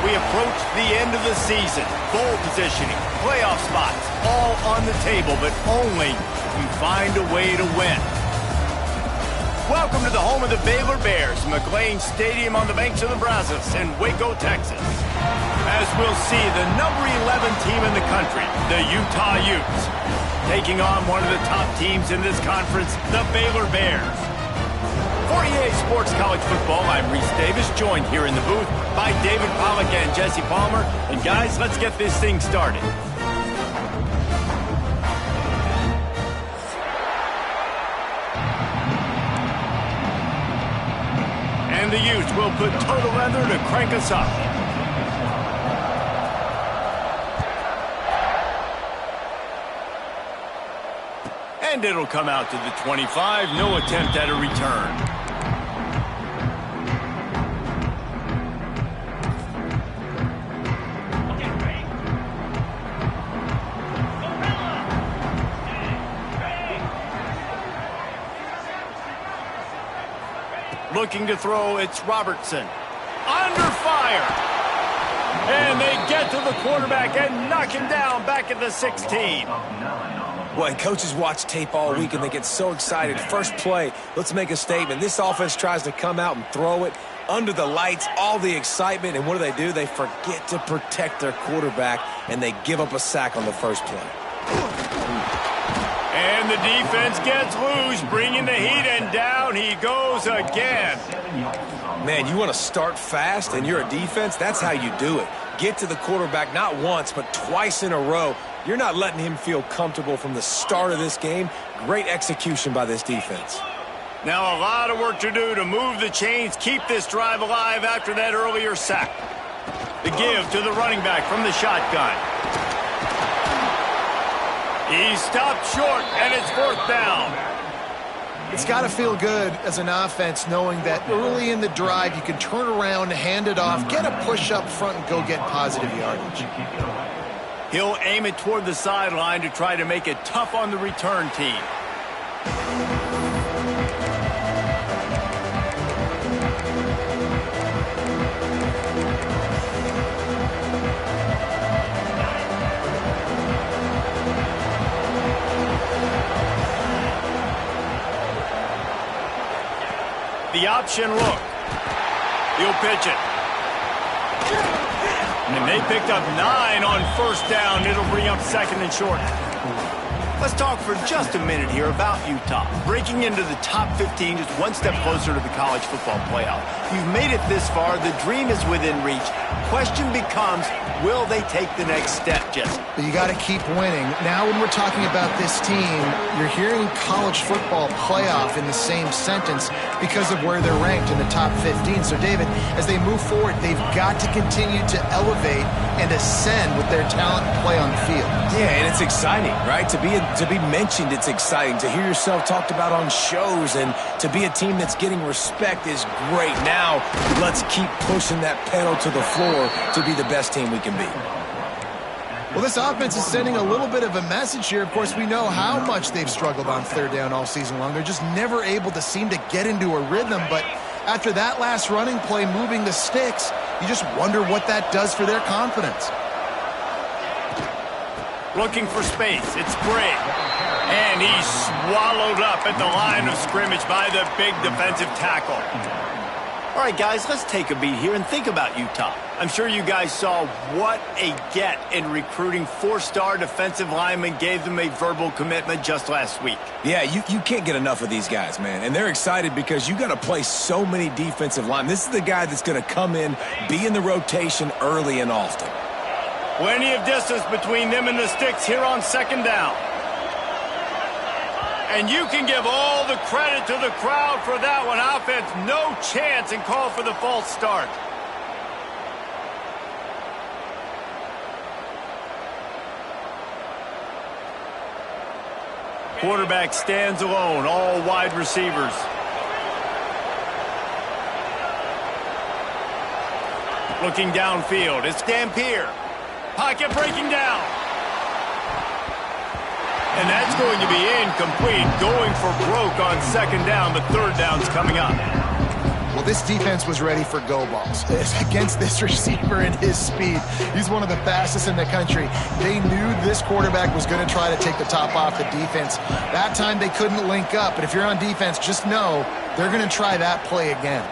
we approach the end of the season. Bowl positioning, playoff spots, all on the table, but only if you find a way to win. Welcome to the home of the Baylor Bears, McLean Stadium on the banks of the Brazos in Waco, Texas. As we'll see, the number 11 team in the country, the Utah Utes, taking on one of the top teams in this conference, the Baylor Bears. For EA Sports College Football, I'm Reese Davis, joined here in the booth by David Pollack and Jesse Palmer. And guys, let's get this thing started. And the Utes will put total leather to crank us up. And it'll come out to the 25. No attempt at a return. Looking to throw, it's Robertson. Under fire. And they get to the quarterback and knock him down back at the 16. Well, and coaches watch tape all week and they get so excited. First play, let's make a statement. This offense tries to come out and throw it under the lights, all the excitement. And what do? They forget to protect their quarterback, and they give up a sack on the first play. And the defense gets loose, bringing the heat, and down he goes again. Man, you want to start fast and you're a defense? That's how you do it. Get to the quarterback not once, but twice in a row. You're not letting him feel comfortable from the start of this game. Great execution by this defense. Now a lot of work to do to move the chains, keep this drive alive after that earlier sack. The give to the running back from the shotgun. He stopped short, and it's fourth down. It's got to feel good as an offense knowing that early in the drive you can turn around, hand it off, get a push up front, and go get positive yardage. He'll aim it toward the sideline to try to make it tough on the return team. The option look. He'll pitch it. And they picked up 9 on first down. It'll bring up second and short. Let's talk for just a minute here about Utah. Breaking into the top 15, just one step closer to the college football playoff. You've made it this far. The dream is within reach. Question becomes, will they take the next step, Jesse? But you got to keep winning. Now when we're talking about this team, you're hearing college football playoff in the same sentence because of where they're ranked in the top 15. So, David, as they move forward, they've got to continue to elevate and ascend with their talent and play on the field. Yeah, and it's exciting, right? To be mentioned, it's exciting. To hear yourself talked about on shows and to be a team that's getting respect is great. Now, let's keep pushing that pedal to the floor to be the best team we can be. Well, this offense is sending a little bit of a message here. Of course, we know how much they've struggled on third down all season long. They're just never able to seem to get into a rhythm. But after that last running play, moving the sticks, you just wonder what that does for their confidence. Looking for space. It's Gray. And he's swallowed up at the line of scrimmage by the big defensive tackle. All right, guys, let's take a beat here and think about Utah. I'm sure you guys saw what a get in recruiting. 4-star defensive linemen gave them a verbal commitment just last week. Yeah, you can't get enough of these guys, man. And they're excited because you got to play so many defensive linemen. This is the guy that's going to come in, be in the rotation early and often. Plenty of distance between them and the sticks here on second down. And you can give all the credit to the crowd for that one. Offense, no chance, and call for the false start. Quarterback stands alone, all wide receivers. Looking downfield, it's Dampier. Pocket breaking down. And that's going to be incomplete. Going for broke on second down, but third down's coming up. Well, this defense was ready for go balls. Against this receiver and his speed, he's one of the fastest in the country. They knew this quarterback was going to try to take the top off the defense. That time they couldn't link up, but if you're on defense, just know they're going to try that play again.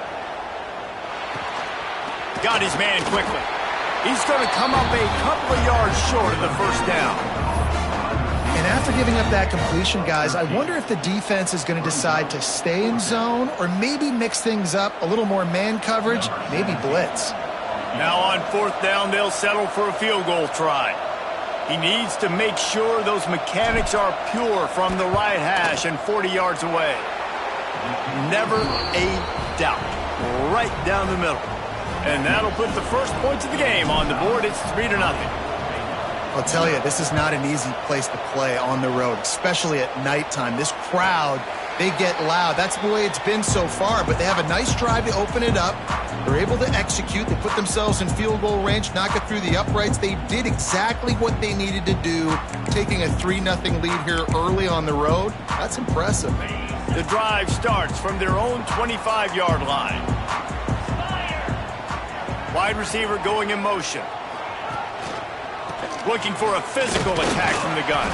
Got his man quickly. He's going to come up a couple of yards short of the first down. And after giving up that completion, guys, I wonder if the defense is going to decide to stay in zone or maybe mix things up, a little more man coverage, maybe blitz. Now on fourth down, they'll settle for a field goal try. He needs to make sure those mechanics are pure from the right hash and 40 yards away. Never a doubt. Right down the middle. And that'll put the first points of the game on the board. It's 3-0. I'll tell you, this is not an easy place to play on the road, especially at nighttime. This crowd, they get loud. That's the way it's been so far, but they have a nice drive to open it up. They're able to execute. They put themselves in field goal range, knock it through the uprights. They did exactly what they needed to do, taking a 3-0 lead here early on the road. That's impressive. The drive starts from their own 25-yard line. Wide receiver going in motion. Looking for a physical attack from the gun.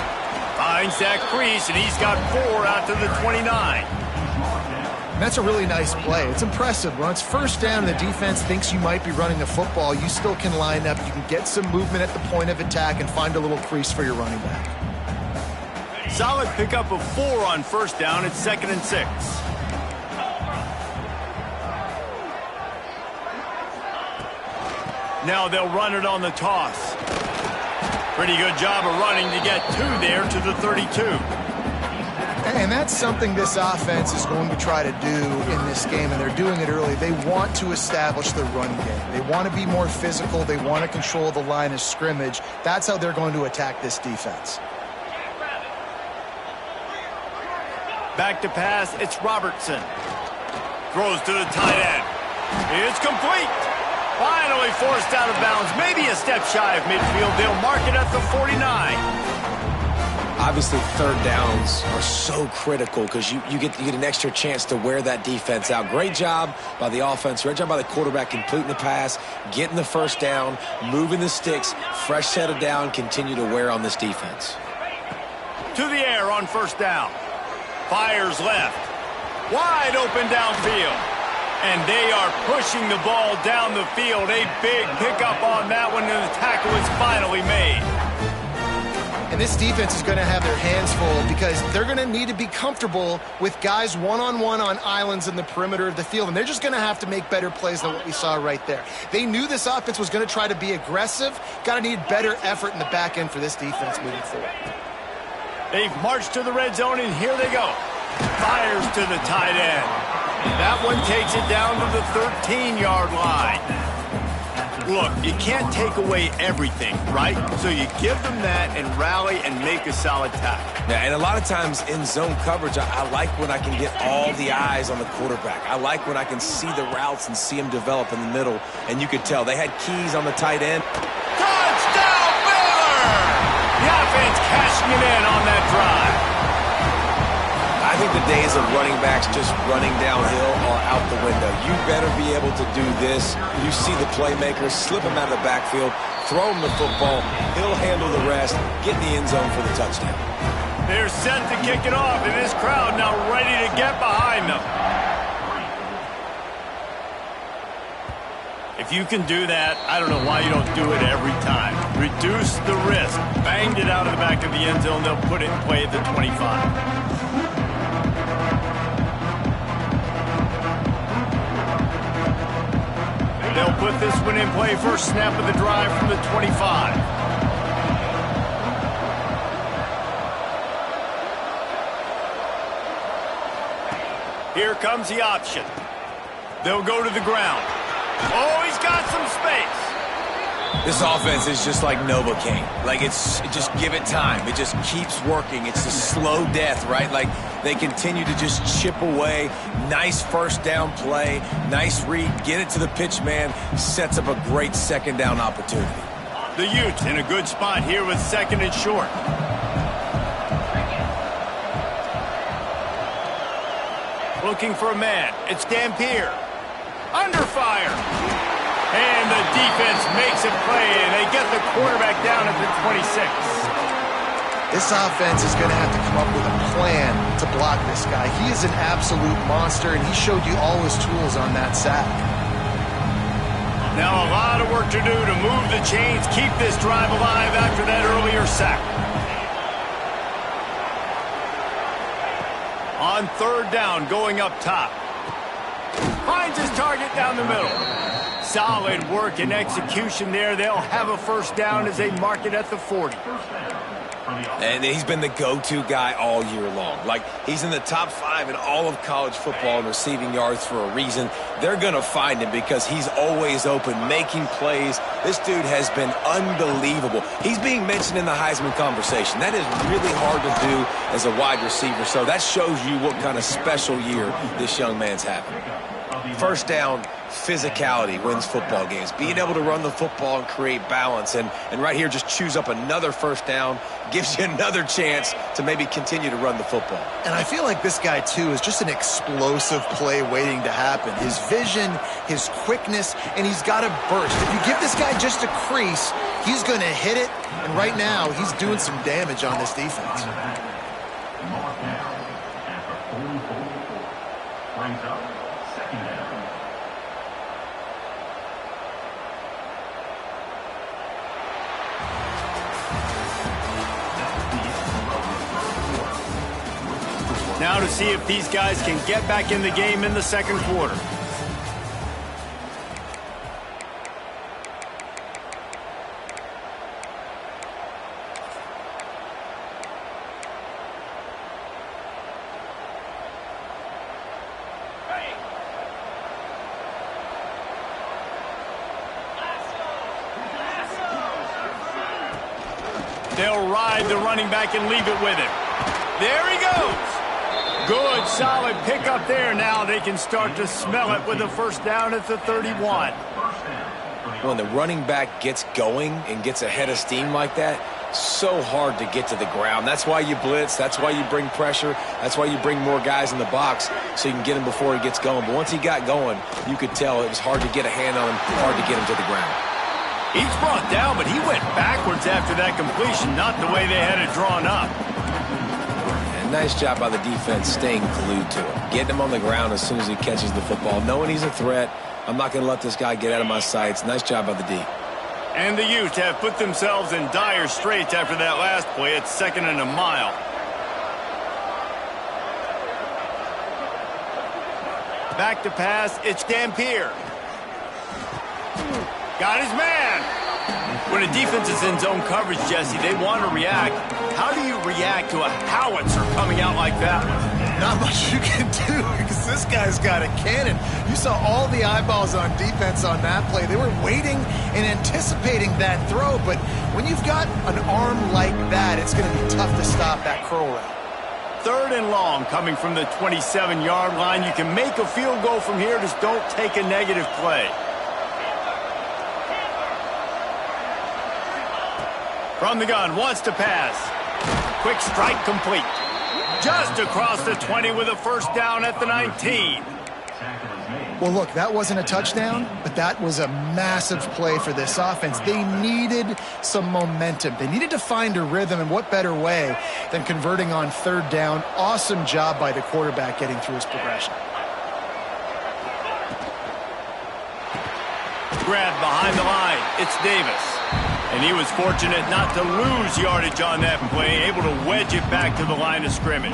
Finds that crease, and he's got 4 out to the 29. And that's a really nice play. It's impressive. When it's first down and the defense thinks you might be running a football, you still can line up. You can get some movement at the point of attack and find a little crease for your running back. Solid pickup of 4 on first down. It's 2nd and 6. Now they'll run it on the toss. Pretty good job of running to get 2 there to the 32. And that's something this offense is going to try to do in this game, and they're doing it early. They want to establish the run game. They want to be more physical. They want to control the line of scrimmage. That's how they're going to attack this defense. Back to pass, it's Robertson. Throws to the tight end. It's complete. Finally forced out of bounds. Maybe a step shy of midfield. They'll mark it at the 49. Obviously, third downs are so critical because you get an extra chance to wear that defense out. Great job by the offense. Great job by the quarterback completing the pass, getting the first down, moving the sticks, fresh set of down, continue to wear on this defense. To the air on first down. Fires left. Wide open downfield. And they are pushing the ball down the field. A big pickup on that one, and the tackle is finally made. And this defense is going to have their hands full because they're going to need to be comfortable with guys one-on-one on islands in the perimeter of the field, and they're just going to have to make better plays than what we saw right there. They knew this offense was going to try to be aggressive. Got to need better effort in the back end for this defense moving forward. They've marched to the red zone, and here they go. Fires to the tight end. That one takes it down to the 13-yard line. Look, you can't take away everything, right? So you give them that and rally and make a solid tackle. Yeah, and a lot of times in zone coverage, I like when I can get all the eyes on the quarterback. I like when I can see the routes and see them develop in the middle. And you could tell they had keys on the tight end. Touchdown, Baylor! The offense cashing it in on that drive. I think the days of running backs just running downhill are out the window. You better be able to do this. You see the playmakers, slip him out of the backfield, throw him the football. He'll handle the rest, get in the end zone for the touchdown. They're set to kick it off, and this crowd now ready to get behind them. If you can do that, I don't know why you don't do it every time. Reduce the risk. Banged it out of the back of the end zone. They'll put it in play at the 25. They'll put this one in play. First snap of the drive from the 25. Here comes the option. They'll go to the ground. Oh, he's got some space. This offense is just like Novocaine. Like, just give it time. It just keeps working. It's a slow death, right? Like, they continue to just chip away. Nice first down play. Nice read. Get it to the pitch man. Sets up a great second down opportunity. The Utes in a good spot here with 2nd and short. Looking for a man. It's Dampier. Under fire. And the defense makes a play, and they get the quarterback down at the 26. This offense is going to have to come up with a plan to block this guy. He is an absolute monster, and he showed you all his tools on that sack. Now a lot of work to do to move the chains, keep this drive alive after that earlier sack. On third down, going up top. Finds his target down the middle. Solid work and execution there. They'll have a first down as they mark it at the 40. And he's been the go-to guy all year long. Like, he's in the top 5 in all of college football in receiving yards for a reason. They're going to find him because he's always open, making plays. This dude has been unbelievable. He's being mentioned in the Heisman conversation. That is really hard to do as a wide receiver, so that shows you what kind of special year this young man's having. First down, physicality wins football games. Being able to run the football and create balance. And right here, just choose up another first down, gives you another chance to maybe continue to run the football. And I feel like this guy, too, is just an explosive play waiting to happen. His vision, his quickness, and he's got a burst. If you give this guy just a crease, he's going to hit it. And right now, he's doing some damage on this defense. Now to see if these guys can get back in the game in the second quarter. They'll ride the running back and leave it with him. There he goes. Good, solid pickup there. Now they can start to smell it with a first down at the 31. When the running back gets going and gets ahead of steam like that, so hard to get to the ground. That's why you blitz. That's why you bring pressure. That's why you bring more guys in the box so you can get him before he gets going. But once he got going, you could tell it was hard to get a hand on him, hard to get him to the ground. He's brought down, but he went backwards after that completion, not the way they had it drawn up. Nice job by the defense staying glued to him. Getting him on the ground as soon as he catches the football. Knowing he's a threat, I'm not going to let this guy get out of my sights. Nice job by the D. And the Utes have put themselves in dire straits after that last play. It's 2nd and a mile. Back to pass. It's Dampier. Got his man. When a defense is in zone coverage, Jesse, they want to react. How do you react to a howitzer coming out like that? Not much you can do because this guy's got a cannon. You saw all the eyeballs on defense on that play. They were waiting and anticipating that throw, but when you've got an arm like that, it's going to be tough to stop that curl route. 3rd and long coming from the 27-yard line. You can make a field goal from here, just don't take a negative play. From the gun, wants to pass. Quick strike complete. Just across the 20 with a first down at the 19. Well, look, that wasn't a touchdown, but that was a massive play for this offense. They needed some momentum. They needed to find a rhythm, and what better way than converting on 3rd down. Awesome job by the quarterback getting through his progression. Grabbed behind the line. It's Davis. And he was fortunate not to lose yardage on that play, able to wedge it back to the line of scrimmage.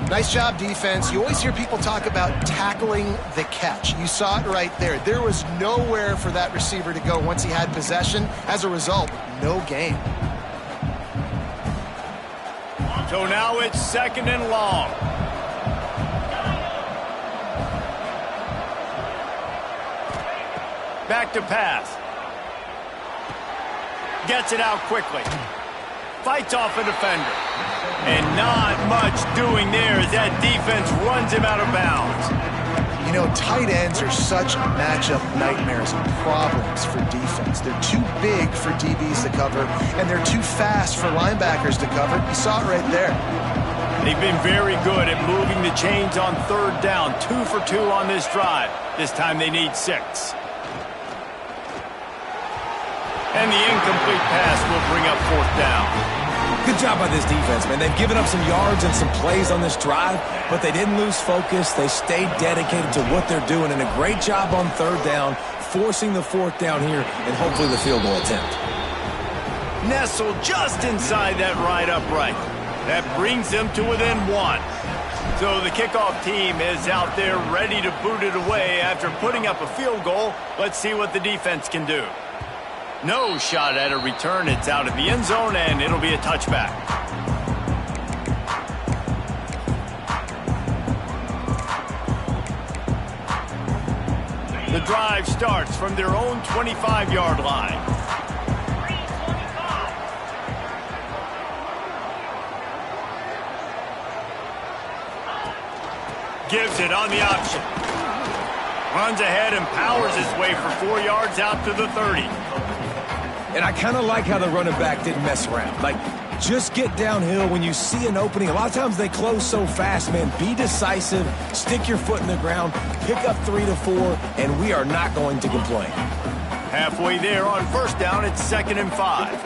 Nice job, defense. You always hear people talk about tackling the catch. You saw it right there. There was nowhere for that receiver to go once he had possession. As a result, no gain. So now it's 2nd and long. Back to pass. Gets it out quickly. Fights off a defender. And not much doing there as that defense runs him out of bounds. You know, tight ends are such matchup nightmares and problems for defense. They're too big for DBs to cover, and they're too fast for linebackers to cover. You saw it right there. They've been very good at moving the chains on third down. 2 for 2 on this drive. This time they need 6. And the incomplete pass will bring up 4th down. Good job by this defense, man. They've given up some yards and some plays on this drive, but they didn't lose focus. They stayed dedicated to what they're doing, and a great job on third down, forcing the 4th down here, and hopefully the field goal attempt. Nestled just inside that right upright. That brings them to within 1. So the kickoff team is out there ready to boot it away after putting up a field goal. Let's see what the defense can do. No shot at a return. It's out of the end zone, and it'll be a touchback. The drive starts from their own 25-yard line. Gives it on the option. Runs ahead and powers his way for 4 yards out to the 30. And I kind of like how the running back didn't mess around. Like, just get downhill when you see an opening. A lot of times they close so fast, man. Be decisive, stick your foot in the ground, pick up 3 to 4, and we are not going to complain. Halfway there on 1st down, it's 2nd and 5.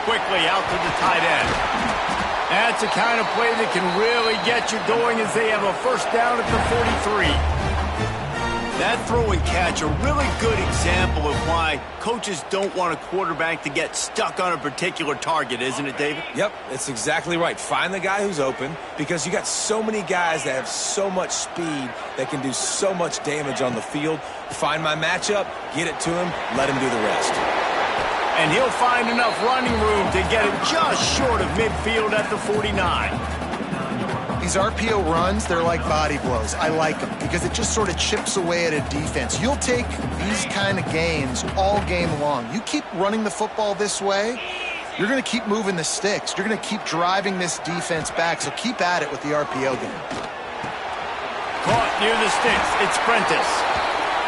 Quickly out to the tight end. That's the kind of play that can really get you going as they have a 1st down at the 43. That throw and catch, a really good example of why coaches don't want a quarterback to get stuck on a particular target, isn't it, David? Yep, it's exactly right. Find the guy who's open, because you got so many guys that have so much speed that can do so much damage on the field. Find my matchup, get it to him, let him do the rest. And he'll find enough running room to get it just short of midfield at the 49. These RPO runs, they're like body blows. I like them because it just sort of chips away at a defense. You'll take these kind of gains all game long. You keep running the football this way, you're going to keep moving the sticks. You're going to keep driving this defense back, so keep at it with the RPO game. Caught near the sticks. It's Prentice.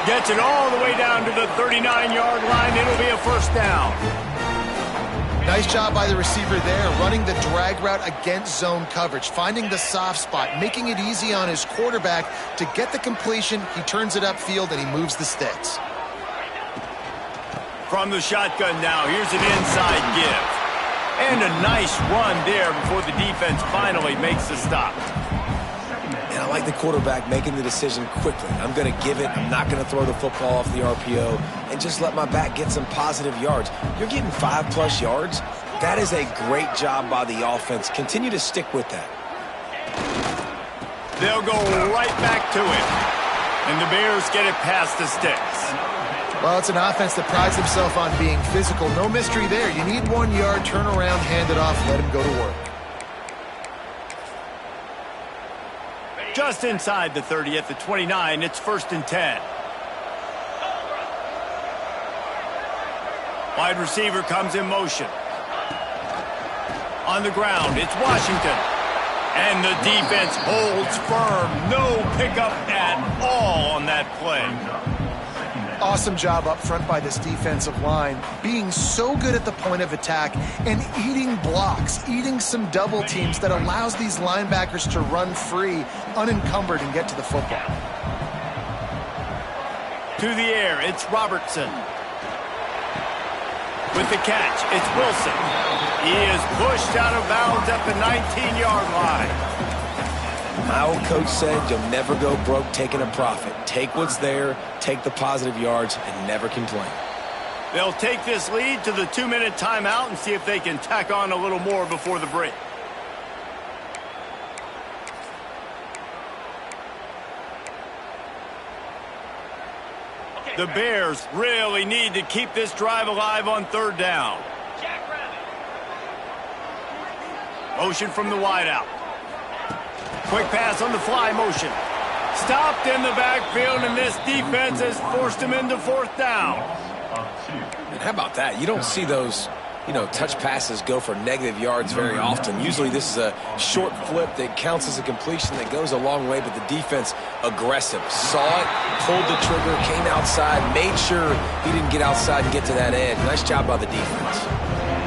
Gets it all the way down to the 39-yard line. It'll be a 1st down. Nice job by the receiver there, running the drag route against zone coverage, finding the soft spot, making it easy on his quarterback to get the completion. He turns it upfield, and he moves the sticks. From the shotgun now, here's an inside give. And a nice run there before the defense finally makes the stop. And I like the quarterback making the decision quickly. I'm going to give it. I'm not going to throw the football off the RPO and just let my back get some positive yards. You're getting 5+ yards. That is a great job by the offense. Continue to stick with that. They'll go right back to it. And the Bears get it past the sticks. Well, it's an offense that prides themselves on being physical. No mystery there. You need 1 yard, turn around, hand it off, let him go to work. Just inside the 30 at the 29, it's 1st and 10. Wide receiver comes in motion. On the ground, it's Washington. And the defense holds firm. No pickup at all on that play. Awesome job up front by this defensive line, being so good at the point of attack and eating blocks, eating some double teams that allows these linebackers to run free, unencumbered, and get to the football. To the air, it's Robertson. With the catch, it's Wilson. He is pushed out of bounds at the 19-yard line. My old coach said you'll never go broke taking a profit. Take what's there, take the positive yards, and never complain. They'll take this lead to the 2-minute timeout and see if they can tack on a little more before the break. The Bears really need to keep this drive alive on 3rd down. Motion from the wideout. Quick pass on the fly motion. Stopped in the backfield, and this defense has forced him into 4th down. And how about that? You don't see those touch passes go for negative yards very often. Usually this is a short flip that counts as a completion that goes a long way, but the defense aggressive. Saw it, pulled the trigger, came outside, made sure he didn't get outside and get to that edge. Nice job by the defense.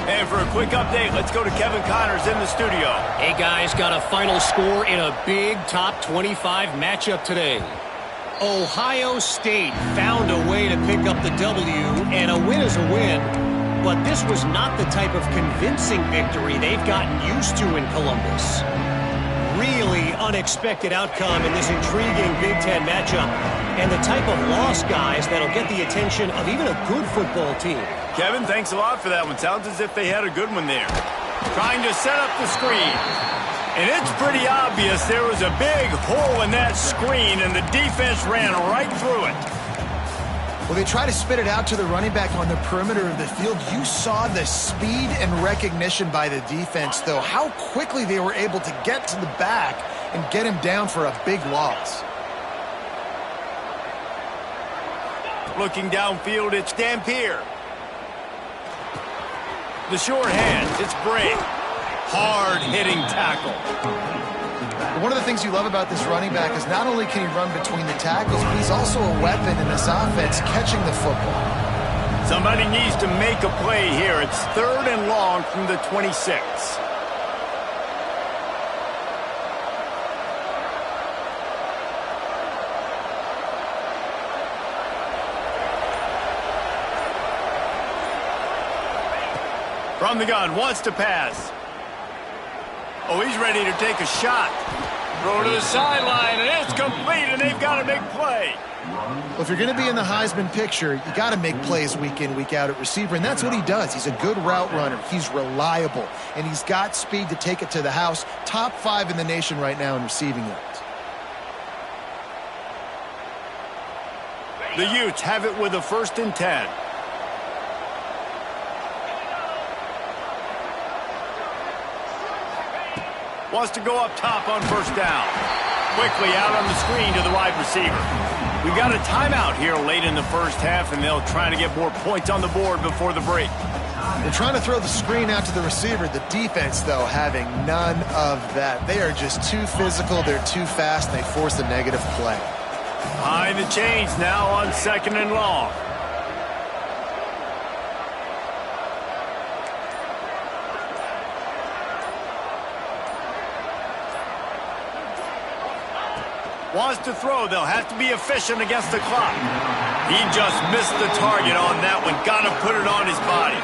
And for a quick update, let's go to Kevin Connors in the studio. Hey, guys, got a final score in a big top 25 matchup today. Ohio State found a way to pick up the W, and a win is a win. But this was not the type of convincing victory they've gotten used to in Columbus. Really unexpected outcome in this intriguing Big Ten matchup, and the type of loss, guys, that'll get the attention of even a good football team. Kevin, thanks a lot for that one. Sounds as if they had a good one there. Trying to set up the screen. And it's pretty obvious there was a big hole in that screen, and the defense ran right through it. Well, they try to spit it out to the running back on the perimeter of the field. You saw the speed and recognition by the defense, though, how quickly they were able to get to the back and get him down for a big loss. Looking downfield, it's Dampier. The short hands, it's Bray. Hard-hitting tackle. One of the things you love about this running back is not only can he run between the tackles, but he's also a weapon in this offense catching the football. Somebody needs to make a play here. It's 3rd and long from the 26. From the gun, wants to pass. Oh, he's ready to take a shot. Throw to the sideline, and it's complete, and they've got a big play. Well, if you're going to be in the Heisman picture, you got to make plays week in, week out at receiver, and that's what he does. He's a good route runner. He's reliable, and he's got speed to take it to the house. Top 5 in the nation right now in receiving yards. The Utes have it with a 1st and 10. Wants to go up top on 1st down. Quickly out on the screen to the wide receiver. We've got a timeout here late in the 1st half, and they'll try to get more points on the board before the break. They're trying to throw the screen out to the receiver. The defense, though, having none of that. They are just too physical. They're too fast, and they force a negative play. Behind the chains now on 2nd and long. Wants to throw. They'll have to be efficient against the clock. He just missed the target on that one. Got to put it on his body.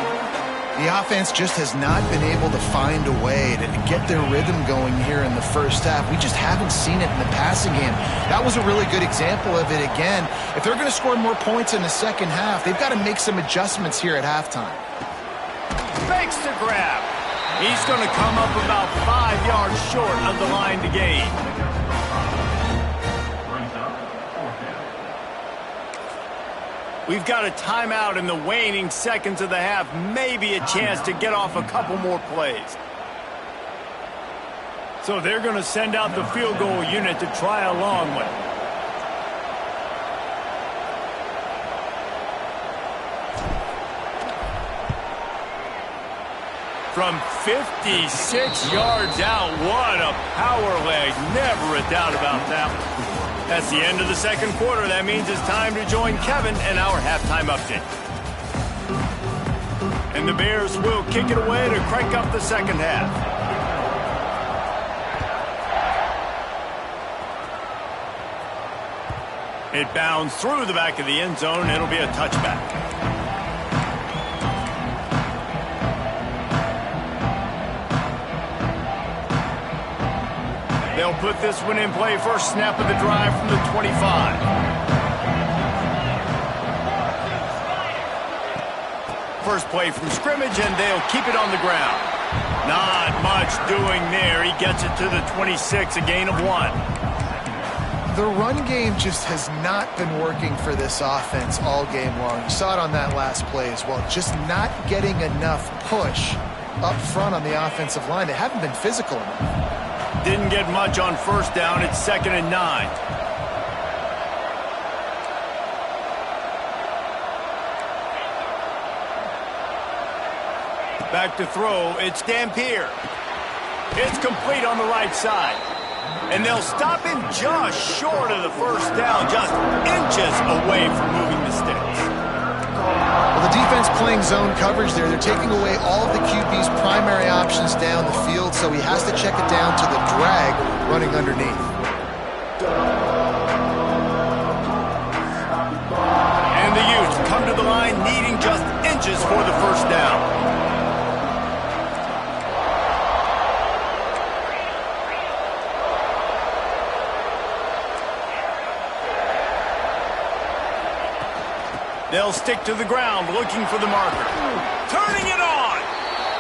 The offense just has not been able to find a way to get their rhythm going here in the 1st half. We just haven't seen it in the passing game. That was a really good example of it again. If they're going to score more points in the 2nd half, they've got to make some adjustments here at halftime. Fakes to grab. He's going to come up about 5 yards short of the line to gain. We've got a timeout in the waning seconds of the half. Maybe a chance to get off a couple more plays. So they're going to send out the field goal unit to try a long one. From 56 yards out, what a power leg. Never a doubt about that one. That's the end of the 2nd quarter. That means it's time to join Kevin and our halftime update. And the Bears will kick it away to crank up the 2nd half. It bounds through the back of the end zone. It'll be a touchback. They'll put this one in play. First snap of the drive from the 25. First play from scrimmage, and they'll keep it on the ground. Not much doing there. He gets it to the 26, a gain of 1. The run game just has not been working for this offense all game long. You saw it on that last play as well. Just not getting enough push up front on the offensive line. They haven't been physical enough. Didn't get much on 1st down. It's 2nd and 9. Back to throw, it's Dampier. It's complete on the right side. And they'll stop him just short of the first down, just inches away from moving the sticks. Well, the defense playing zone coverage there. They're taking away all of the QB's primary options down the field, so he has to check it down to the drag running underneath. And the Utes come to the line needing just inches for the first down. They'll stick to the ground, looking for the marker. Turning it on!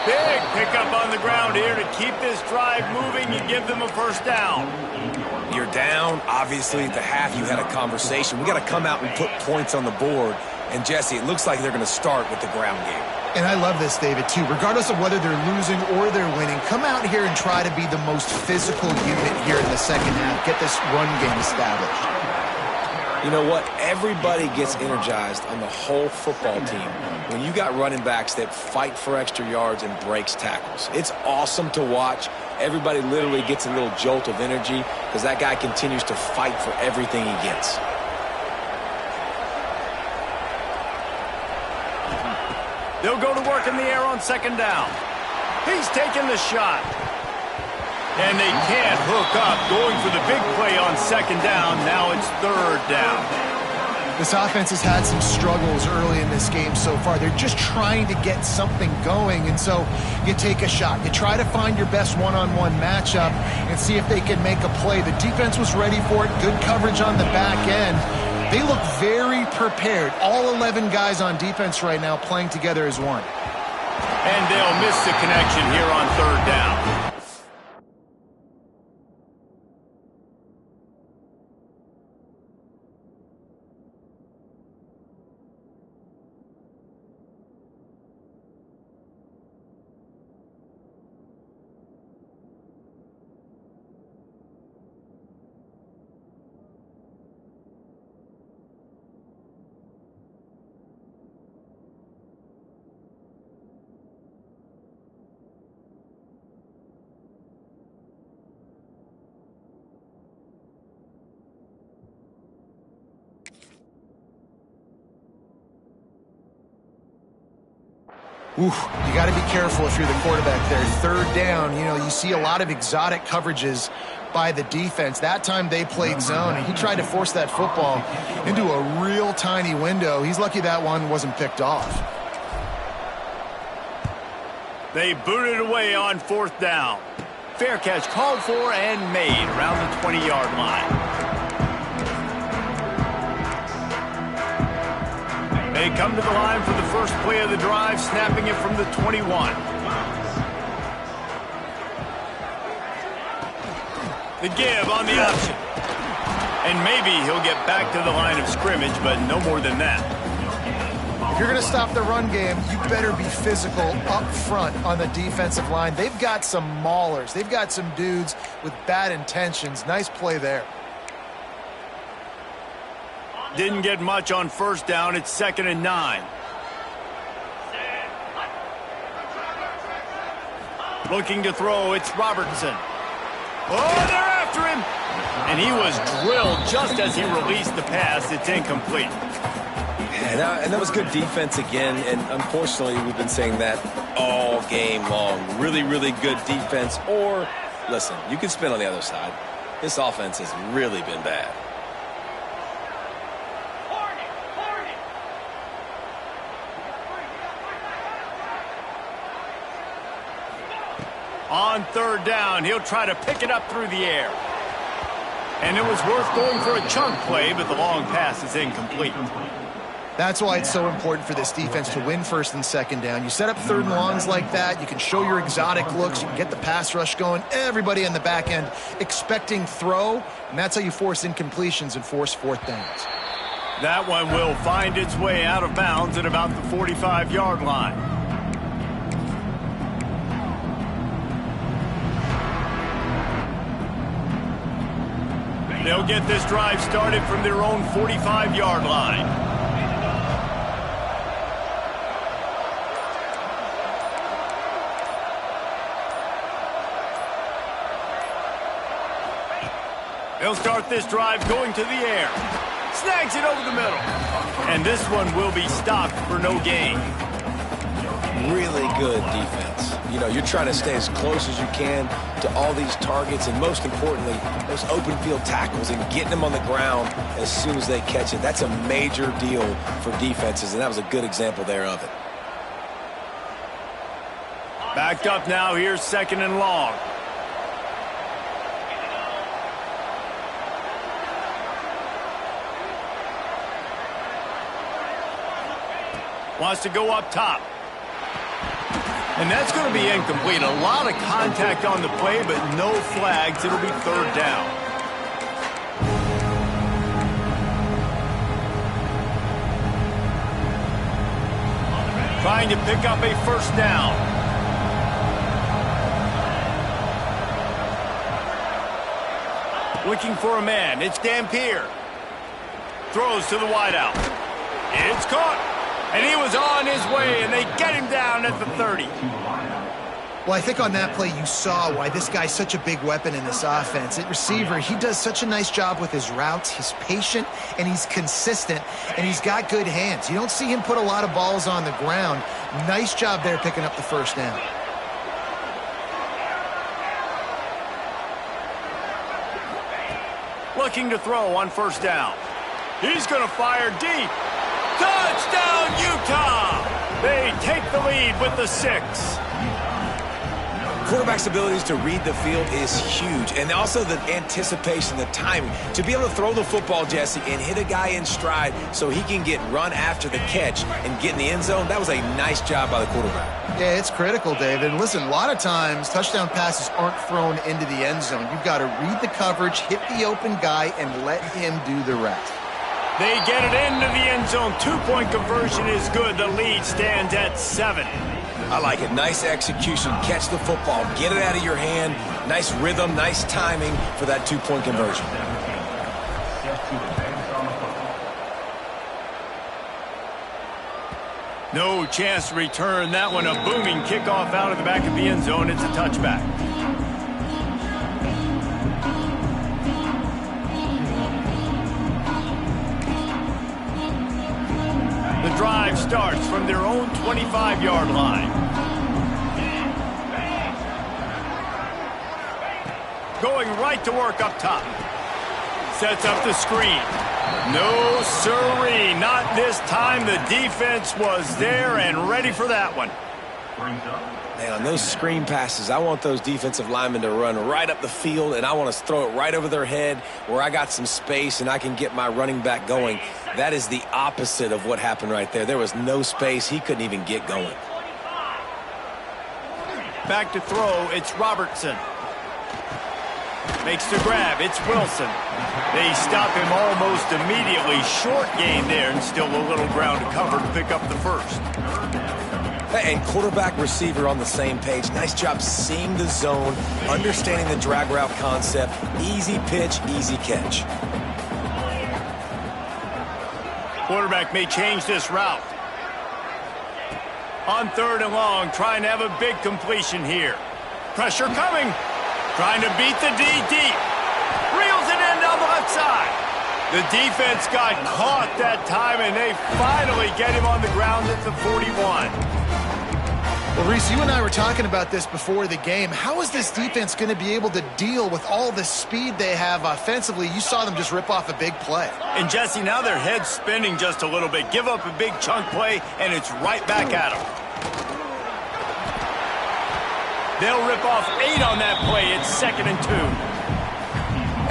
Big pickup on the ground here to keep this drive moving and give them a first down. You're down. Obviously, at the half, you had a conversation. We got to come out and put points on the board. And, Jesse, it looks like they're going to start with the ground game. And I love this, David, too. Regardless of whether they're losing or they're winning, come out here and try to be the most physical unit here in the second half. Get this run game established. You know what? Everybody gets energized on the whole football team when you got running backs that fight for extra yards and breaks tackles. It's awesome to watch. Everybody literally gets a little jolt of energy because that guy continues to fight for everything he gets. They'll go to work in the air on second down. He's taking the shot. And they can't hook up, going for the big play on second down. Now it's third down. This offense has had some struggles early in this game so far. They're just trying to get something going, and so you take a shot. You try to find your best one-on-one matchup and see if they can make a play. The defense was ready for it. Good coverage on the back end. They look very prepared. All 11 guys on defense right now playing together as one. And they'll miss the connection here on third down. Ooh, you got to be careful if you're the quarterback there. Third down, you know, you see a lot of exotic coverages by the defense. That time they played zone, and he tried to force that football into a real tiny window. He's lucky that one wasn't picked off. They booted away on fourth down. Fair catch called for and made around the 20-yard line. They come to the line for the first play of the drive, snapping it from the 21. The give on the option. And maybe he'll get back to the line of scrimmage, but no more than that. If you're going to stop the run game, you better be physical up front on the defensive line. They've got some maulers. They've got some dudes with bad intentions. Nice play there. Didn't get much on first down. It's 2nd and 9. Looking to throw, it's Robertson. Oh, they're after him! And he was drilled just as he released the pass. It's incomplete. Yeah, and that was good defense again, and unfortunately we've been saying that all game long. Really, really good defense. Or, listen, you can spin on the other side. This offense has really been bad. On third down, he'll try to pick it up through the air. And it was worth going for a chunk play, but the long pass is incomplete. That's why it's so important for this defense to win first and second down. You set up third and longs like that, you can show your exotic looks, you can get the pass rush going, everybody in the back end expecting throw, and that's how you force incompletions and force fourth downs. That one will find its way out of bounds at about the 45-yard line. They'll get this drive started from their own 45-yard line. They'll start this drive going to the air. Snags it over the middle. And this one will be stopped for no gain. Really good defense. You know, you're trying to stay as close as you can to all these targets, and most importantly, those open field tackles and getting them on the ground as soon as they catch it. That's a major deal for defenses, and that was a good example there of it. Backed up now, here's 2nd and long. Wants to go up top. And that's going to be incomplete. A lot of contact on the play, but no flags. It'll be 3rd down. Trying to pick up a 1st down. Looking for a man. It's Dampier. Throws to the wideout. It's caught. And he was on his way, and they get him down at the 30. Well, I think on that play you saw why this guy's such a big weapon in this offense. At receiver, he does such a nice job with his routes. He's patient, and he's consistent, and he's got good hands. You don't see him put a lot of balls on the ground. Nice job there picking up the 1st down. Looking to throw on 1st down. He's going to fire deep. Touchdown, Utah! They take the lead with the 6. Quarterback's abilities to read the field is huge, and also the anticipation, the timing. To be able to throw the football, Jesse, and hit a guy in stride so he can get run after the catch and get in the end zone, that was a nice job by the quarterback. Yeah, it's critical, David. And listen, a lot of times touchdown passes aren't thrown into the end zone. You've got to read the coverage, hit the open guy, and let him do the rest. They get it into the end zone. 2-point conversion is good. The lead stands at 7. I like it. Nice execution. Catch the football. Get it out of your hand. Nice rhythm, nice timing for that 2-point conversion. No chance to return that one. A booming kickoff out of the back of the end zone. It's a touchback. The drive starts from their own 25-yard line. Going right to work up top. Sets up the screen. No siree, not this time. The defense was there and ready for that one. Man, on those screen passes, I want those defensive linemen to run right up the field, and I want to throw it right over their head where I got some space and I can get my running back going. That is the opposite of what happened right there. There was no space. He couldn't even get going. Back to throw, it's Robertson. Makes the grab, it's Wilson. They stop him almost immediately. Short gain there, and still a little ground to cover to pick up the 1st. And quarterback receiver on the same page. Nice job seeing the zone, understanding the drag route concept. Easy pitch, easy catch. Quarterback may change this route. On 3rd and long, trying to have a big completion here. Pressure coming. Trying to beat the D deep. Reels it in down the left side. The defense got caught that time, and they finally get him on the ground at the 41. Well, Reese, you and I were talking about this before the game. How is this defense going to be able to deal with all the speed they have offensively? You saw them just rip off a big play. And, Jesse, now their head's spinning just a little bit. Give up a big chunk play, and it's right back at them. They'll rip off 8 on that play. It's 2nd and 2.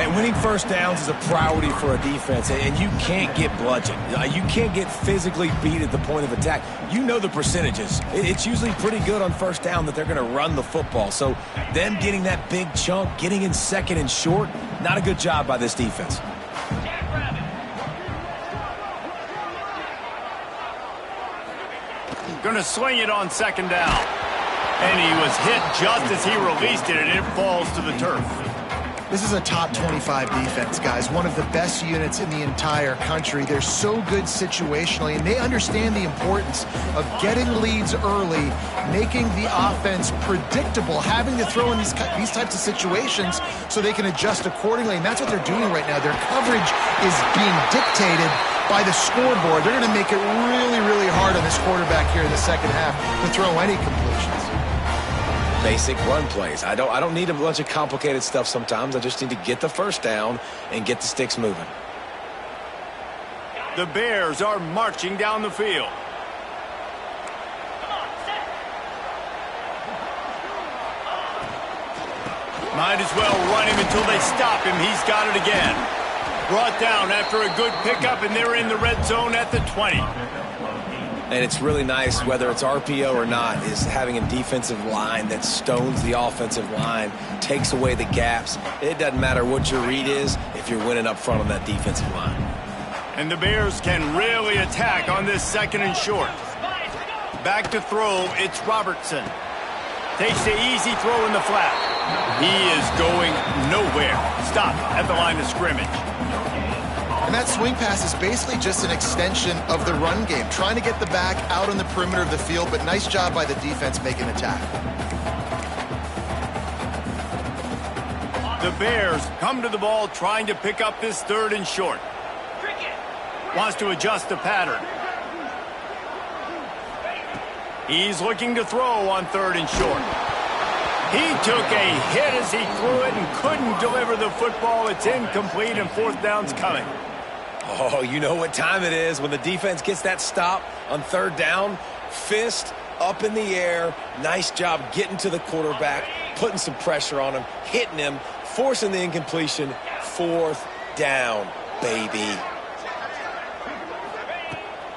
And winning 1st downs is a priority for a defense, and you can't get bludgeoned. You can't get physically beat at the point of attack. You know the percentages. It's usually pretty good on 1st down that they're going to run the football. So them getting that big chunk, getting in 2nd and short, not a good job by this defense. Going to swing it on 2nd down. And he was hit just as he released it, and it falls to the turf. This is a top 25 defense, guys. One of the best units in the entire country. They're so good situationally, and they understand the importance of getting leads early, making the offense predictable, having to throw in these types of situations so they can adjust accordingly, and that's what they're doing right now. Their coverage is being dictated by the scoreboard. They're going to make it really, really hard on this quarterback here in the second half to throw any completions. Basic run plays. I don't need a bunch of complicated stuff sometimes. I just need to get the first down and get the sticks moving. The Bears are marching down the field. Might as well run him until they stop him. He's got it again. Brought down after a good pickup, and they're in the red zone at the 20. And it's really nice, whether it's RPO or not, is having a defensive line that stones the offensive line, takes away the gaps. It doesn't matter what your read is if you're winning up front on that defensive line. And the Bears can really attack on this 2nd and short. Back to throw, it's Robertson. Takes the easy throw in the flat. He is going nowhere. Stop at the line of scrimmage. And that swing pass is basically just an extension of the run game, trying to get the back out on the perimeter of the field, but nice job by the defense making the tackle. The Bears come to the ball trying to pick up this 3rd and short. Wants to adjust the pattern. He's looking to throw on 3rd and short. He took a hit as he threw it and couldn't deliver the football. It's incomplete, and 4th down's coming. Oh, you know what time it is when the defense gets that stop on 3rd down. Fist up in the air. Nice job getting to the quarterback, putting some pressure on him, hitting him, forcing the incompletion. 4th down, baby.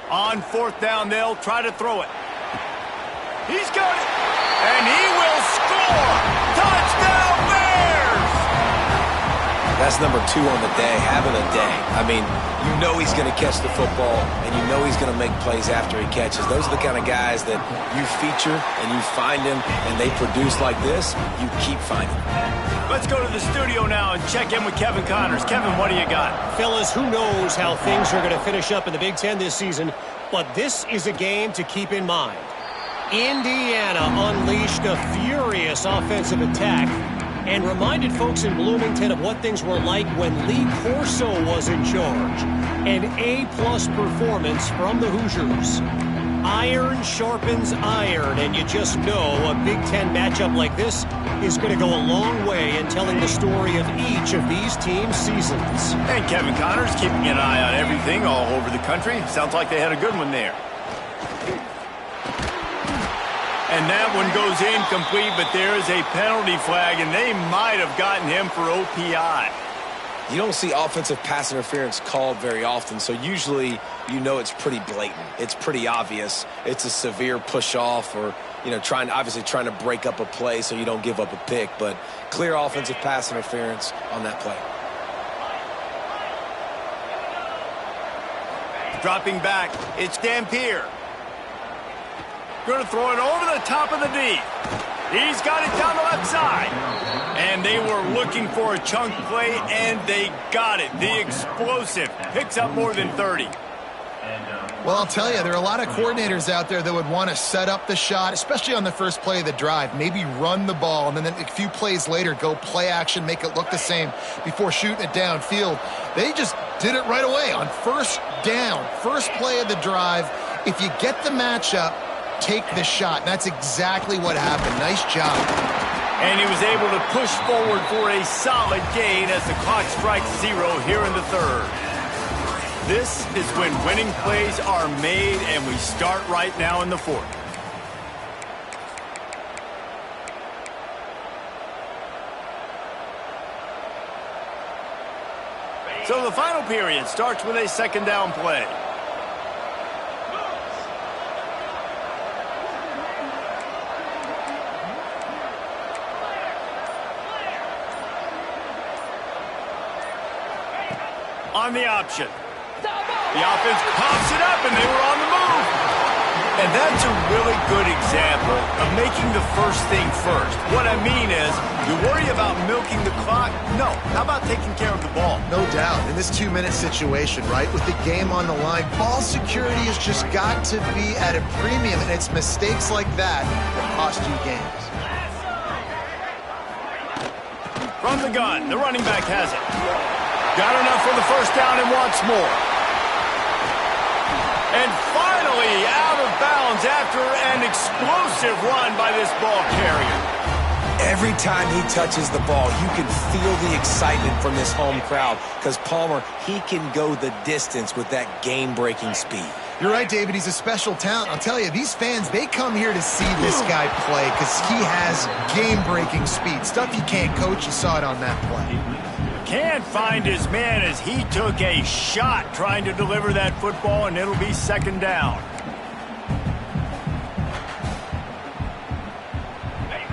On 4th down, they'll try to throw it. He's got it, and he will score! Touchdown, Bears! That's number 2 on the day, having a day. I mean, you know he's going to catch the football, and you know he's going to make plays after he catches. Those are the kind of guys that you feature, and you find them, and they produce like this, you keep finding them. Let's go to the studio now and check in with Kevin Connors. Kevin, what do you got? Fellas, who knows how things are going to finish up in the Big Ten this season, but this is a game to keep in mind. Indiana unleashed a furious offensive attack and reminded folks in Bloomington of what things were like when Lee Corso was in charge. An A-plus performance from the Hoosiers. Iron sharpens iron, and you just know a Big Ten matchup like this is going to go a long way in telling the story of each of these teams' seasons. And Kevin Connors keeping an eye on everything all over the country. Sounds like they had a good one there. And that one goes incomplete, but there is a penalty flag, and they might have gotten him for OPI. You don't see offensive pass interference called very often, so usually you know it's pretty blatant. It's pretty obvious. It's a severe push-off or, you know, obviously trying to break up a play so you don't give up a pick, but clear offensive pass interference on that play. Dropping back, it's Dampier. Going to throw it over the top of the D. He's got it down the left side. And they were looking for a chunk play, and they got it. The explosive picks up more than 30. Well, I'll tell you, there are a lot of coordinators out there that would want to set up the shot, especially on the first play of the drive, maybe run the ball, and then a few plays later go play action, make it look the same before shooting it downfield. They just did it right away on 1st down, first play of the drive. If you get the matchup, take the shot. And that's exactly what happened. Nice job. And he was able to push forward for a solid gain as the clock strikes 0 here in the 3rd. This is when winning plays are made, and we start right now in the 4th. So the final period starts with a 2nd down play. On the option. The offense pops it up, and they were on the move. And that's a really good example of making the first thing first. What I mean is, you worry about milking the clock? No. How about taking care of the ball? No doubt. In this 2-minute situation, right, with the game on the line, ball security has just got to be at a premium, and it's mistakes like that cost you games. From the gun, the running back has it. Got enough for the first down and wants more. And finally out of bounds after an explosive run by this ball carrier. Every time he touches the ball, you can feel the excitement from this home crowd because Palmer, he can go the distance with that game-breaking speed. You're right, David. He's a special talent. I'll tell you, these fans, they come here to see this guy play because he has game-breaking speed. Stuff you can't coach. You saw it on that play. Can't find his man as he took a shot trying to deliver that football, and it'll be second down.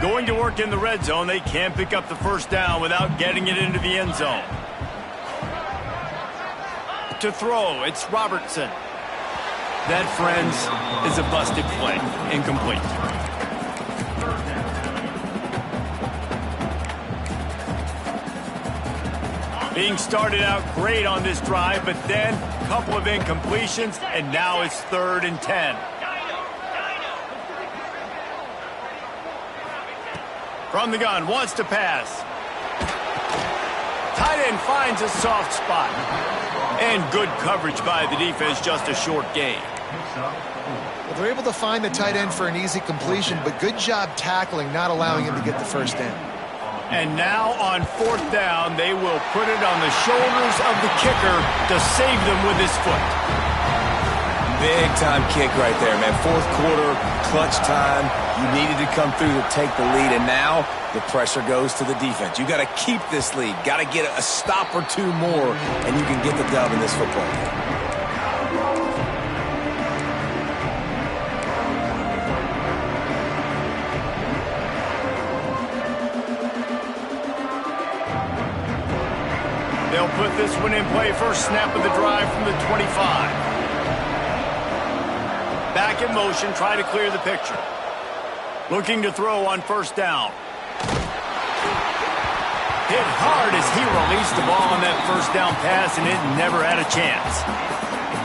Going to work in the red zone, they can't pick up the first down without getting it into the end zone. To throw, it's Robertson. That, friends, is a busted play. Incomplete. Being started out great on this drive, but then a couple of incompletions, and now it's 3rd and 10. From the gun, wants to pass. Tight end finds a soft spot. And good coverage by the defense, just a short gain. Well, they're able to find the tight end for an easy completion, but good job tackling, not allowing him to get the first down. And now on 4th down, they will put it on the shoulders of the kicker to save them with his foot. Big-time kick right there, man. 4th quarter, clutch time. You needed to come through to take the lead, and now the pressure goes to the defense. You got to keep this lead. Got to get a stop or two more, and you can get the dub in this football game. They'll put this one in play. First snap of the drive from the 25. Back in motion, try to clear the picture. Looking to throw on 1st down. Hit hard as he released the ball on that 1st down pass, and it never had a chance.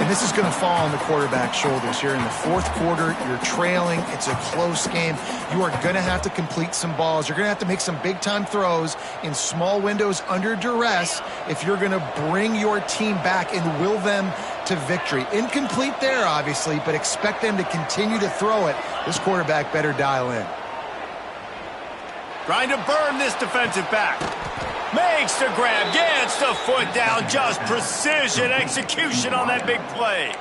And this is going to fall on the quarterback's shoulders here in the 4th quarter. You're trailing. It's a close game. You are going to have to complete some balls. You're going to have to make some big-time throws in small windows under duress if you're going to bring your team back and will them to victory. Incomplete there, obviously, but expect them to continue to throw it. This quarterback better dial in. Trying to burn this defensive back. Makes the grab, gets the foot down, just precision execution on that big play.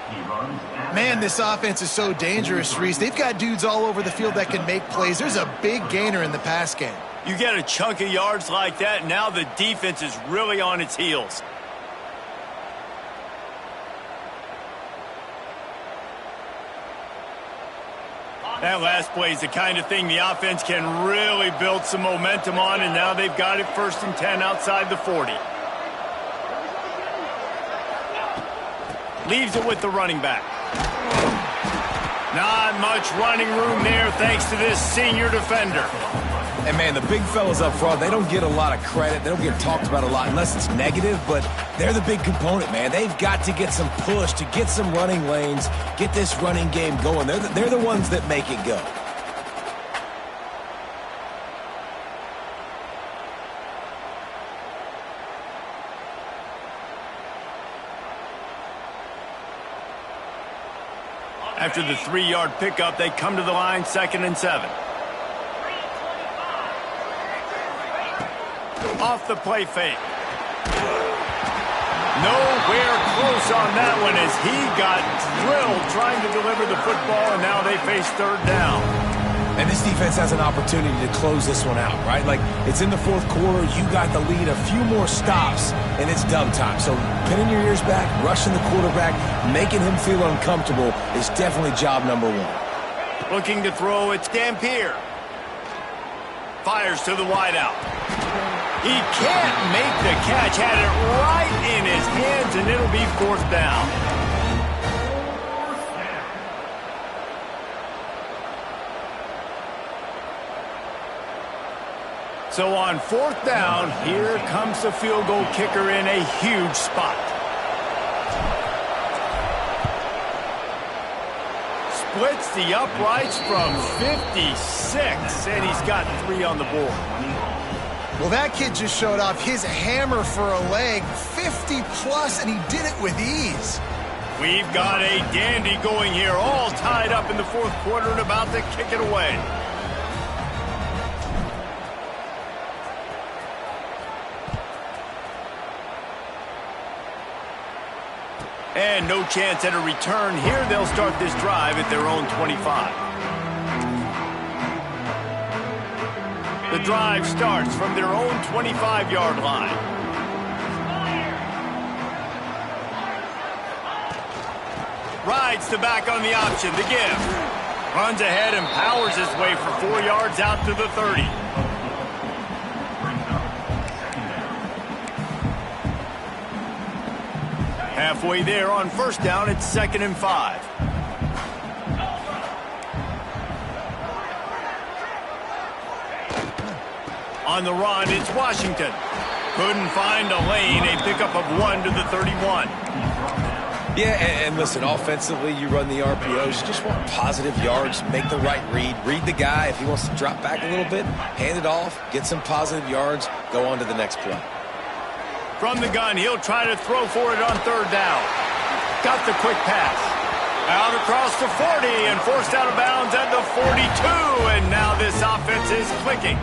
Man, this offense is so dangerous, Reese. They've got dudes all over the field that can make plays. There's a big gainer in the pass game. You get a chunk of yards like that, now the defense is really on its heels. That last play is the kind of thing the offense can really build some momentum on, and now they've got it 1st and 10 outside the 40. Leaves it with the running back. Not much running room there thanks to this senior defender. And, man, the big fellas up front, they don't get a lot of credit. They don't get talked about a lot unless it's negative, but they're the big component, man. They've got to get some push, to get some running lanes, get this running game going. They're the ones that make it go. After the 3-yard pickup, they come to the line 2nd and 7. Off the play fake. Nowhere close on that one as he got drilled trying to deliver the football, and now they face 3rd down. And this defense has an opportunity to close this one out, right? Like, it's in the 4th quarter. You got the lead, a few more stops, and it's dub time. So pinning your ears back, rushing the quarterback, making him feel uncomfortable is definitely job number 1. Looking to throw, it's Dampier. Fires to the wideout. He can't make the catch. Had it right in his hands, and it'll be 4th down. So on 4th down, here comes the field goal kicker in a huge spot. Splits the uprights from 56, and he's got 3 on the board. Well, that kid just showed off his hammer for a leg, 50-plus, and he did it with ease. We've got a dandy going here, all tied up in the 4th quarter and about to kick it away. And no chance at a return here. They'll start this drive at their own 25. The drive starts from their own 25-yard line. Rides the back on the option, the give. Runs ahead and powers his way for 4 yards out to the 30. Halfway there on 1st down, it's 2nd and 5. On the run, it's Washington. Couldn't find a lane, a pickup of 1 to the 31. Yeah, and listen, offensively, you run the RPOs. You just want positive yards, make the right read. Read the guy. If he wants to drop back a little bit, hand it off, get some positive yards, go on to the next play. From the gun, he'll try to throw for it on 3rd down. Got the quick pass. Out across the 40 and forced out of bounds at the 42. And now this offense is clicking.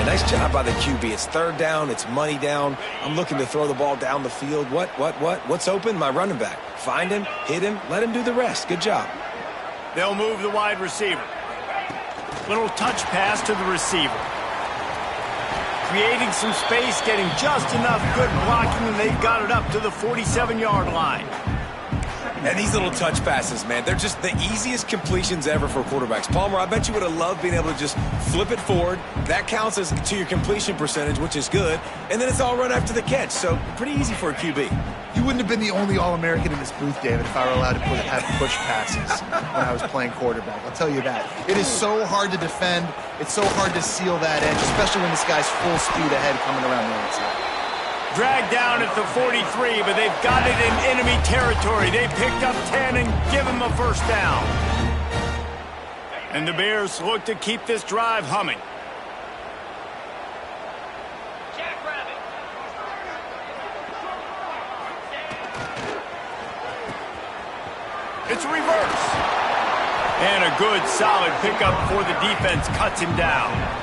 Nice job by the QB. It's 3rd down. It's money down. I'm looking to throw the ball down the field. What's open? My running back. Find him, hit him, let him do the rest. Good job. They'll move the wide receiver. Little touch pass to the receiver. Creating some space, getting just enough good blocking, and they've got it up to the 47-yard line. And these little touch passes, man, they're just the easiest completions ever for quarterbacks. Palmer, I bet you would have loved being able to just flip it forward. That counts as to your completion percentage, which is good. And then it's all run after the catch, so pretty easy for a QB. You wouldn't have been the only All-American in this booth, David, if I were allowed to have push passes when I was playing quarterback. I'll tell you that. It is so hard to defend. It's so hard to seal that edge, especially when this guy's full speed ahead coming around the outside. Dragged down at the 43, but they've got it in enemy territory. They picked up 10 and give him a 1st down. And the Bears look to keep this drive humming. It's a reverse. And a good, solid pickup before the defense cuts him down.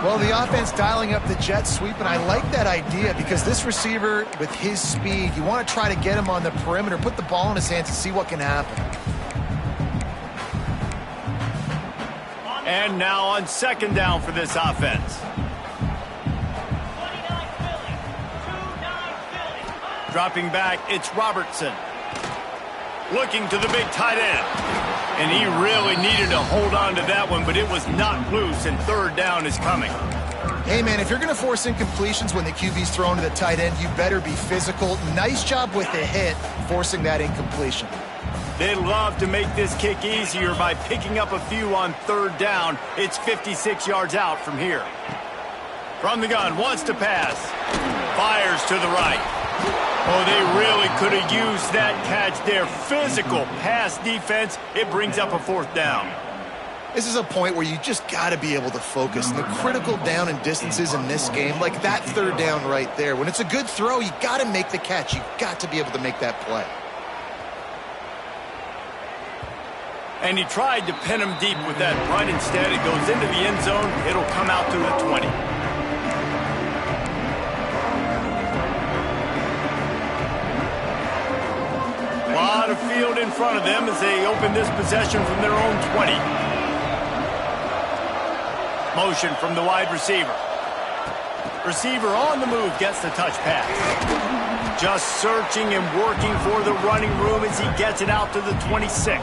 Well, the offense dialing up the jet sweep, and I like that idea because this receiver, with his speed, you want to try to get him on the perimeter, put the ball in his hands and see what can happen. And now on 2nd down for this offense. Dropping back, it's Robertson. Looking to the big tight end. And he really needed to hold on to that one, but it was not loose, and 3rd down is coming. Hey, man, if you're going to force incompletions when the QB's thrown to the tight end, you better be physical. Nice job with the hit, forcing that incompletion. They'd love to make this kick easier by picking up a few on 3rd down. It's 56 yards out from here. From the gun, wants to pass. Fires to the right. Oh, they really could have used that catch there. Physical pass defense. It brings up a 4th down. This is a point where you just got to be able to focus. The critical down and distances in this game, like that 3rd down right there. When it's a good throw, you got to make the catch. You got to be able to make that play. And he tried to pin him deep with that punt. Instead, it goes into the end zone. It'll come out to the 20. A lot of field in front of them as they open this possession from their own 20. Motion from the wide receiver. Receiver on the move gets the touch pass. Just searching and working for the running room as he gets it out to the 26.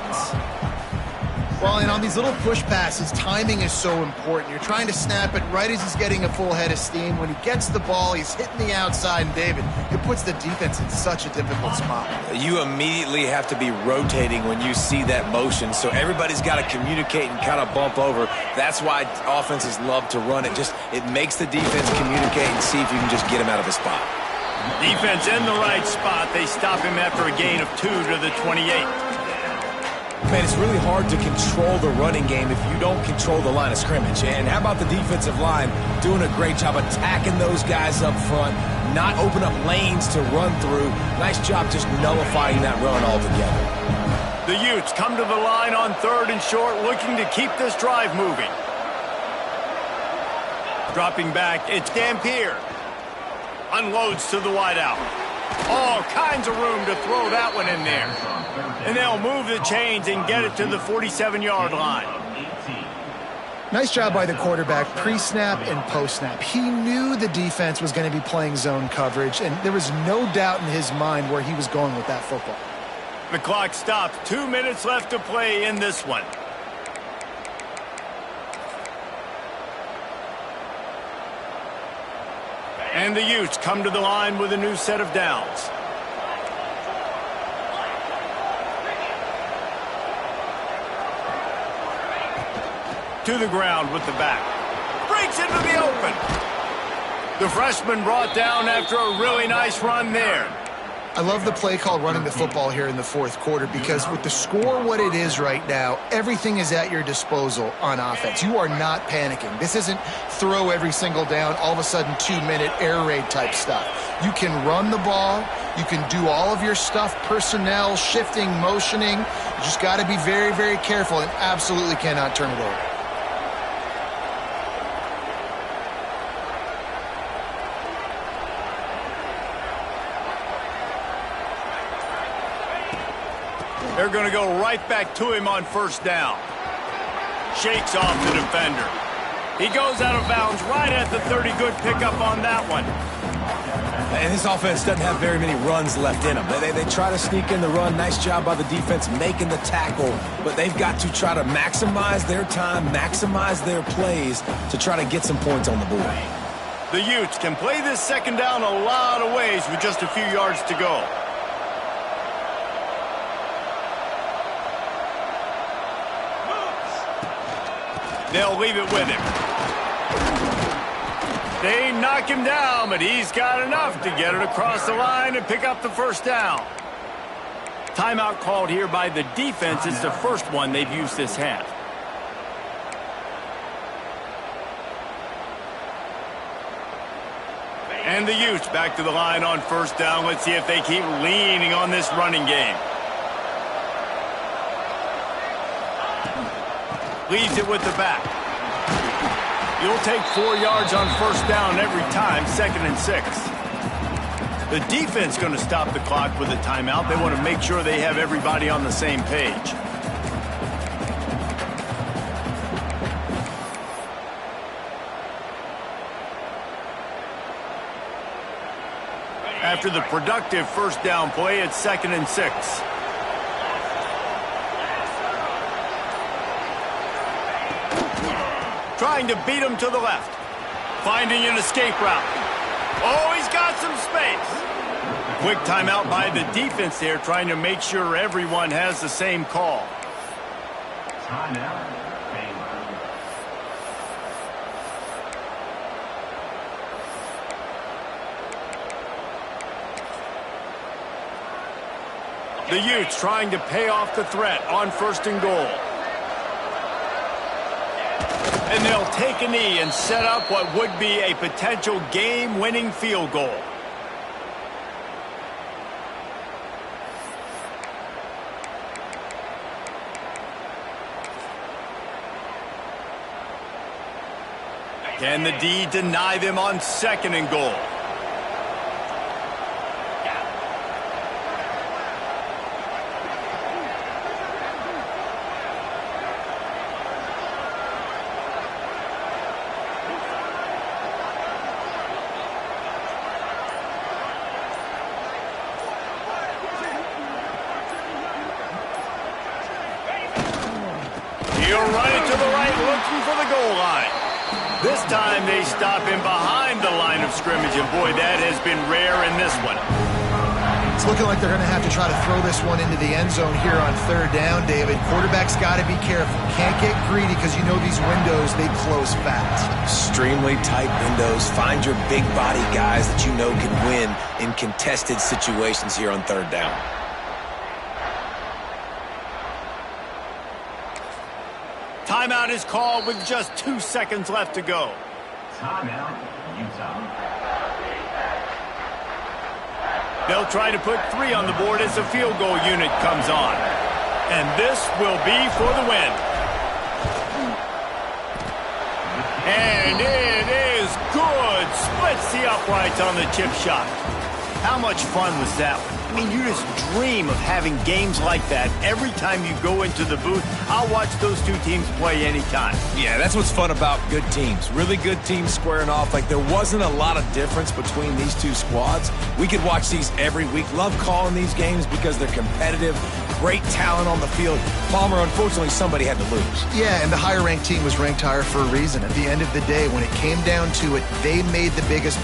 Well, and on these little push passes, timing is so important. You're trying to snap it right as he's getting a full head of steam. When he gets the ball, he's hitting the outside, and David, it puts the defense in such a difficult spot. You immediately have to be rotating when you see that motion, so everybody's got to communicate and kind of bump over. That's why offenses love to run it. It makes the defense communicate and see if you can just get him out of his spot. Defense in the right spot. They stop him after a gain of 2 to the 28. Man, it's really hard to control the running game if you don't control the line of scrimmage. And how about the defensive line doing a great job attacking those guys up front, not open up lanes to run through. Nice job just nullifying that run altogether. The Utes come to the line on 3rd and short, looking to keep this drive moving. Dropping back, it's Dampier. Unloads to the wideout. All kinds of room to throw that one in there. And they'll move the chains and get it to the 47-yard line. Nice job by the quarterback, pre-snap and post-snap. He knew the defense was going to be playing zone coverage, and there was no doubt in his mind where he was going with that football. The clock stops. 2 minutes left to play in this one. And the Utes come to the line with a new set of downs. To the ground with the back. Breaks into the open. The freshman brought down after a really nice run there. I love the play call running the football here in the 4th quarter because with the score what it is right now, everything is at your disposal on offense. You are not panicking. This isn't throw every single down, all of a sudden 2-minute air raid type stuff. You can run the ball. You can do all of your stuff, personnel, shifting, motioning. You just got to be very, very careful and absolutely cannot turn it over. They're going to go right back to him on 1st down. Shakes off the defender. He goes out of bounds right at the 30. Good pickup on that one. And this offense doesn't have very many runs left in them. They try to sneak in the run. Nice job by the defense making the tackle. But they've got to try to maximize their time, maximize their plays to try to get some points on the board. The Utes can play this 2nd down a lot of ways with just a few yards to go. They'll leave it with him. They knock him down, but he's got enough to get it across the line and pick up the 1st down. Timeout called here by the defense. It's the first one they've used this half. And the Utes back to the line on 1st down. Let's see if they keep leaning on this running game. Leaves it with the back. You'll take 4 yards on 1st down every time, 2nd and 6. The defense going to stop the clock with a timeout. They want to make sure they have everybody on the same page. After the productive 1st down play, it's 2nd and 6. Trying to beat him to the left. Finding an escape route. Oh, he's got some space. Quick timeout by the defense there, trying to make sure everyone has the same call. Timeout. The Utes trying to pay off the threat on 1st and goal. And they'll take a knee and set up what would be a potential game-winning field goal. Can the D deny them on 2nd and goal? He'll run it to the right, looking for the goal line. This time they stop him behind the line of scrimmage, and boy, that has been rare in this one. It's looking like they're going to have to try to throw this one into the end zone here on third down, David. Quarterback's got to be careful. Can't get greedy because you know these windows, they close fast. Extremely tight windows. Find your big body guys that you know can win in contested situations here on third down. Timeout is called with just 2 seconds left to go. Timeout, Utah. They'll try to put 3 on the board as the field goal unit comes on. And this will be for the win. And it is good. Splits the uprights on the chip shot. How much fun was that one? I mean, you just dream of having games like that every time you go into the booth. I'll watch those two teams play anytime. Yeah, that's what's fun about good teams. Really good teams squaring off. Like, there wasn't a lot of difference between these two squads. We could watch these every week. Love calling these games because they're competitive. Great talent on the field. Palmer, unfortunately, somebody had to lose. Yeah, and the higher-ranked team was ranked higher for a reason. At the end of the day, when it came down to it, they made the biggest